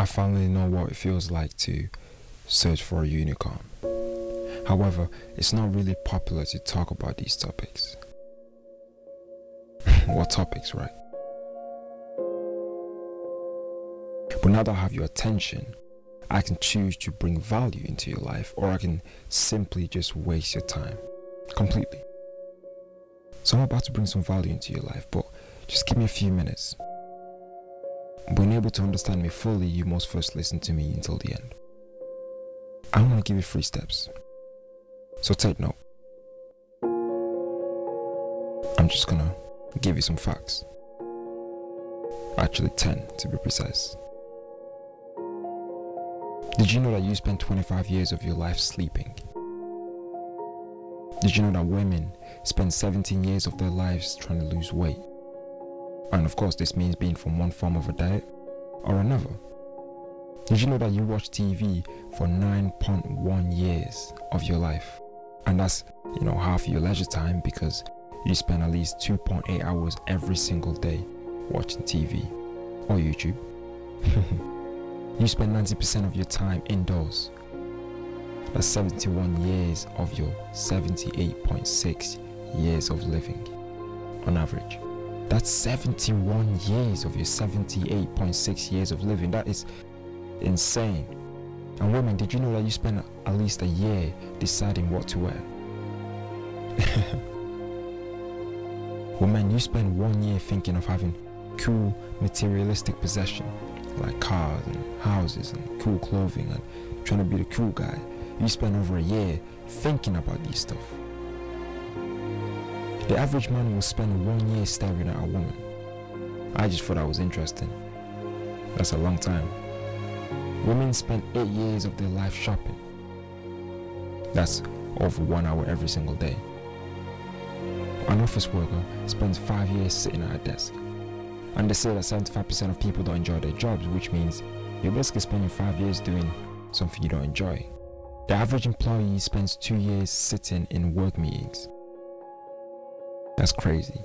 I finally know what it feels like to search for a unicorn. However, it's not really popular to talk about these topics. What topics, right? But now that I have your attention, I can choose to bring value into your life, or I can simply just waste your time completely. So I'm about to bring some value into your life, but just give me a few minutes. Being able to understand me fully, you must first listen to me until the end. I want to give you 3 steps. So take note. I'm just gonna give you some facts. Actually 10 to be precise. Did you know that you spend 25 years of your life sleeping? Did you know that women spend 17 years of their lives trying to lose weight? And of course, this means being from one form of a diet or another. Did you know that you watch TV for 9.1 years of your life? And that's, half your leisure time, because you spend at least 2.8 hours every single day watching TV or YouTube. You spend 90% of your time indoors. That's 71 years of your 78.6 years of living on average. That's 71 years of your 78.6 years of living. That is insane. And women, did you know that you spend at least a year deciding what to wear? Women, you spend 1 year thinking of having cool materialistic possession, like cars and houses and cool clothing and trying to be the cool guy. You spend over a year thinking about these stuff. The average man will spend 1 year staring at a woman. I just thought that was interesting. That's a long time. Women spend 8 years of their life shopping. That's over 1 hour every single day. An office worker spends 5 years sitting at a desk. And they say that 75% of people don't enjoy their jobs, which means you're basically spending 5 years doing something you don't enjoy. The average employee spends 2 years sitting in work meetings. That's crazy.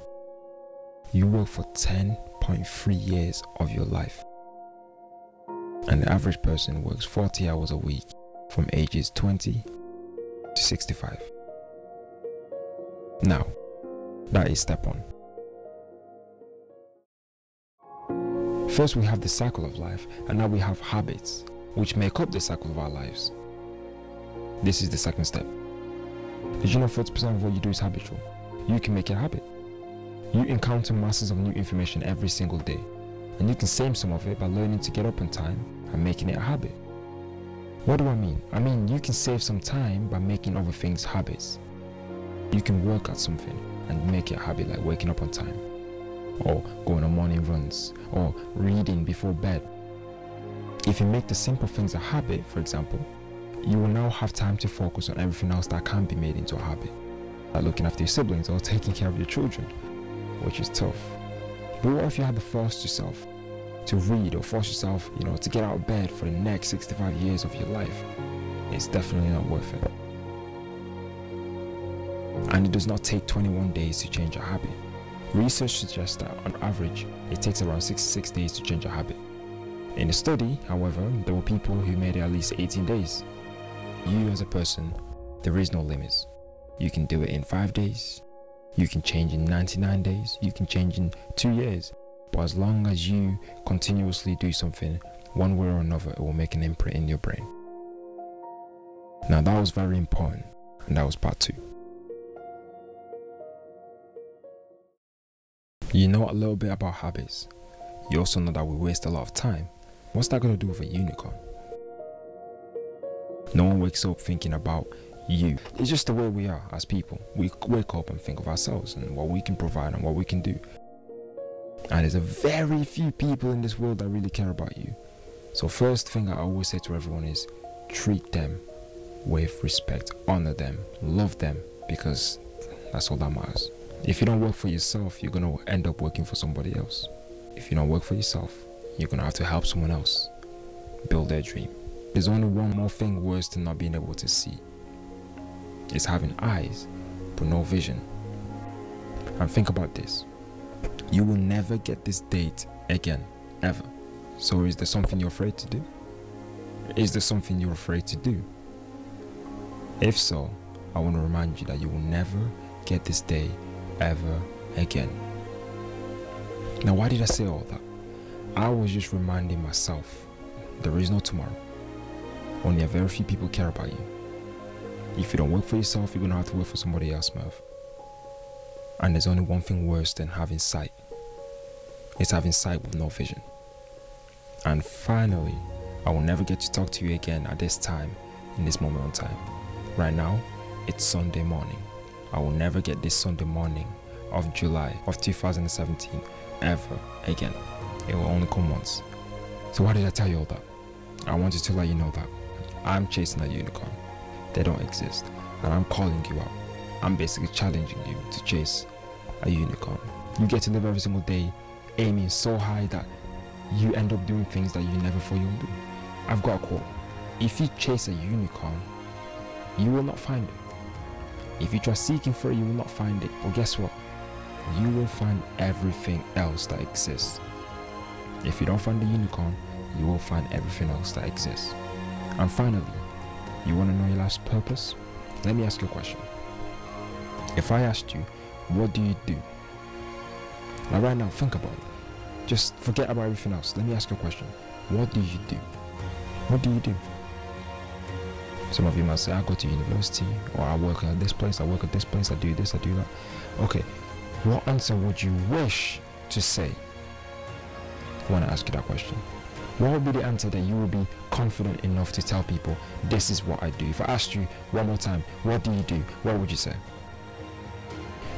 You work for 10.3 years of your life. And the average person works 40 hours a week from ages 20 to 65. Now, that is step 1. First, we have the cycle of life, and now we have habits, which make up the cycle of our lives. This is the second step. Did you know 40% of what you do is habitual? You can make it a habit. You encounter masses of new information every single day, and you can save some of it by learning to get up on time and making it a habit. What do I mean? I mean, you can save some time by making other things habits. You can work at something and make it a habit, like waking up on time, or going on morning runs, or reading before bed. If you make the simple things a habit, for example, you will now have time to focus on everything else that can be made into a habit, like looking after your siblings or taking care of your children, which is tough. But what if you had to force yourself to read, or force yourself, to get out of bed for the next 65 years of your life? It's definitely not worth it. And it does not take 21 days to change a habit. Research suggests that on average, it takes around 66 days to change a habit. In the study, however, there were people who made it at least 18 days. You as a person, there is no limits. You can do it in 5 days, you can change in 99 days, you can change in 2 years. But as long as you continuously do something, one way or another, it will make an imprint in your brain. Now that was very important, and that was part 2. You know a little bit about habits. You also know that we waste a lot of time. What's that going to do with a unicorn? No one wakes up thinking about you. It's just the way we are as people. We wake up and think of ourselves and what we can provide and what we can do. And there's a very few people in this world that really care about you. So first thing I always say to everyone is treat them with respect, honor them, love them, because that's all that matters. If you don't work for yourself, you're going to end up working for somebody else. If you don't work for yourself, you're going to have to help someone else build their dream. There's only one more thing worse than not being able to see. It's having eyes, but no vision. And think about this. You will never get this date again, ever. So is there something you're afraid to do? Is there something you're afraid to do? If so, I want to remind you that you will never get this day ever again. Now, why did I say all that? I was just reminding myself there is no tomorrow. Only a very few people care about you. If you don't work for yourself, you're going to have to work for somebody else, Merv. And there's only one thing worse than having sight. It's having sight with no vision. And finally, I will never get to talk to you again at this time, in this moment in time. Right now, it's Sunday morning. I will never get this Sunday morning of July of 2017 ever again. It will only come once. So why did I tell you all that? I wanted to let you know that I'm chasing a unicorn. They don't exist. And I'm calling you out. I'm basically challenging you to chase a unicorn. You get to live every single day aiming so high that you end up doing things that you never thought you would do. I've got a quote. If you chase a unicorn, you will not find it. If you try seeking for it, you will not find it. But guess what? You will find everything else that exists. If you don't find the unicorn, you will find everything else that exists. And finally, you want to know your life's purpose? Let me ask you a question. If I asked you, what do you do? Now right now, think about it. Just forget about everything else. Let me ask you a question. What do you do? What do you do? Some of you might say, I go to university, or I work at this place, I work at this place, I do this, I do that. Okay, what answer would you wish to say when I ask you that question? What would be the answer that you will be confident enough to tell people, this is what I do? If I asked you one more time, what do you do? What would you say?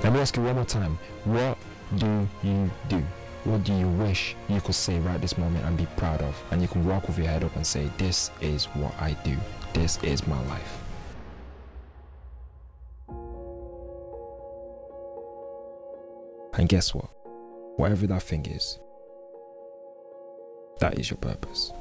Let me ask you one more time. What do you do? What do you wish you could say right this moment and be proud of? And you can walk with your head up and say, this is what I do. This is my life. And guess what? Whatever that thing is, that is your purpose.